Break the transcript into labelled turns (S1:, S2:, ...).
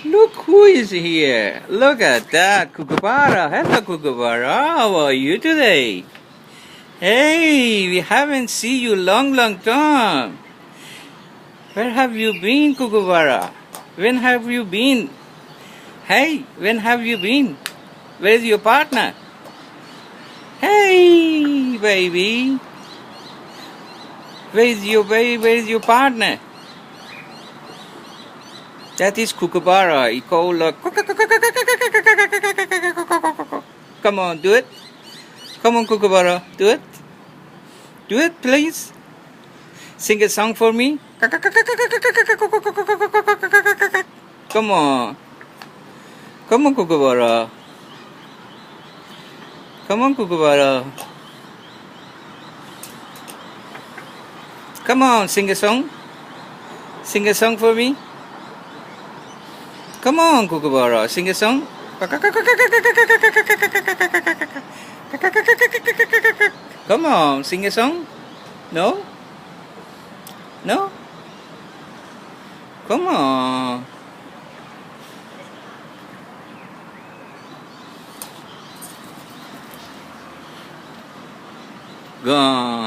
S1: Look who is here. Look at that, Kookaburra. Hello, Kookaburra. How are you today? Hey, we haven't seen you long time. Where have you been, Kookaburra? When have you been? Hey, when have you been? Where's your partner? Hey, baby. Where's your baby? Where's your partner? That is Kookaburra. He called Come on, do it. Come on, Kookaburra, do it. Do it, please. Sing a song for me. Come on. Come on, Kookaburra. Come on, Kookaburra. Come on, sing a song. Sing a song for me. Come on, Kookaburra, sing a song. Come on, sing a song. No? No? Come on. Gone.